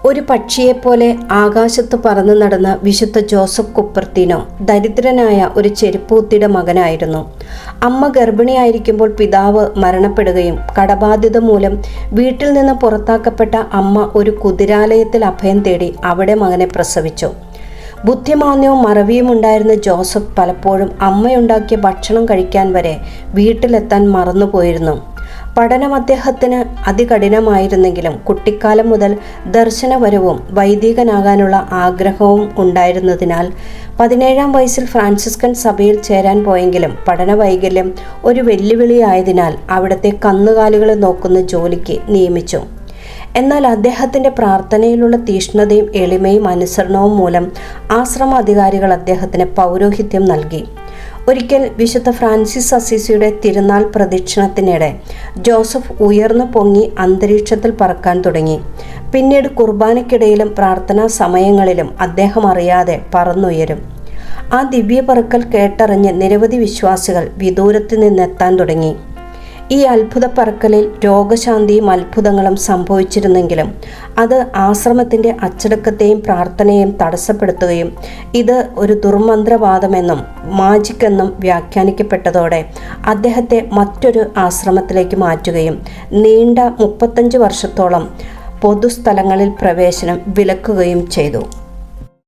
ഒരു പക്ഷിയെപ്പോലെ ആകാശത്ത് പറന്നു നടന്ന വിശുദ്ധ ജോസഫ് കുപ്പർത്തീനോ ദരിദ്രനായ ഒരു ചെരുപ്പൂത്തിയുടെ മകനായിരുന്നു. അമ്മ ഗർഭിണിയായിരിക്കുമ്പോൾ പിതാവ് മരണപ്പെടുകയും കടബാധ്യത മൂലം വീട്ടിൽ നിന്ന് പുറത്താക്കപ്പെട്ട അമ്മ ഒരു കുതിരാലയത്തിൽ അഭയം തേടി അവിടെ മകനെ പ്രസവിച്ചു. ബുദ്ധിമാന്യവും മറവിയും ഉണ്ടായിരുന്ന ജോസഫ് പലപ്പോഴും അമ്മയുണ്ടാക്കിയ ഭക്ഷണം കഴിക്കാൻ വരെ വീട്ടിലെത്താൻ മറന്നുപോയിരുന്നു. പഠനം അദ്ദേഹത്തിന് അതികഠിനമായിരുന്നെങ്കിലും കുട്ടിക്കാലം മുതൽ ദർശനപരവും വൈദികനാകാനുള്ള ആഗ്രഹവും ഉണ്ടായിരുന്നതിനാൽ 17-ാം വയസ്സിൽ ഫ്രാൻസിസ്കൻ സഭയിൽ ചേരാൻ പോയെങ്കിലും പഠന വൈകല്യം ഒരു വെല്ലുവിളിയായതിനാൽ അവിടുത്തെ കന്നുകാലികളെ നോക്കുന്ന ജോലിക്ക് നിയമിച്ചു. എന്നാൽ അദ്ദേഹത്തിൻ്റെ പ്രാർത്ഥനയിലുള്ള തീഷ്ണതയും എളിമയും അനുസരണവും മൂലം ആശ്രമ അധികാരികൾ അദ്ദേഹത്തിന് പൗരോഹിത്യം നൽകി. ഒരിക്കൽ വിശുദ്ധ ഫ്രാൻസിസ് അസീസിയുടെ തിരുനാൾ പ്രദക്ഷിണത്തിനിടെ ജോസഫ് ഉയർന്നു പൊങ്ങി അന്തരീക്ഷത്തിൽ പറക്കാൻ തുടങ്ങി. പിന്നീട് കുർബാനയ്ക്കിടയിലും പ്രാർത്ഥനാ സമയങ്ങളിലും അദ്ദേഹം അറിയാതെ പറന്നുയരും. ആ ദിവ്യ പറക്കൽ കേട്ടറിഞ്ഞ് നിരവധി വിശ്വാസികൾ വിദൂരത്ത് നിന്നെത്താൻ തുടങ്ങി. ഈ അത്ഭുത പറക്കലിൽ രോഗശാന്തിയും അത്ഭുതങ്ങളും സംഭവിച്ചിരുന്നെങ്കിലും അത് ആശ്രമത്തിൻ്റെ അച്ചടക്കത്തെയും പ്രാർത്ഥനയെയും തടസ്സപ്പെടുത്തുകയും ഇത് ഒരു ദുർമന്ത്രവാദമെന്നും മാജിക്കെന്നും വ്യാഖ്യാനിക്കപ്പെട്ടതോടെ അദ്ദേഹത്തെ മറ്റൊരു ആശ്രമത്തിലേക്ക് മാറ്റുകയും നീണ്ട 35 വർഷത്തോളം പൊതുസ്ഥലങ്ങളിൽ പ്രവേശനം വിലക്കുകയും ചെയ്തു.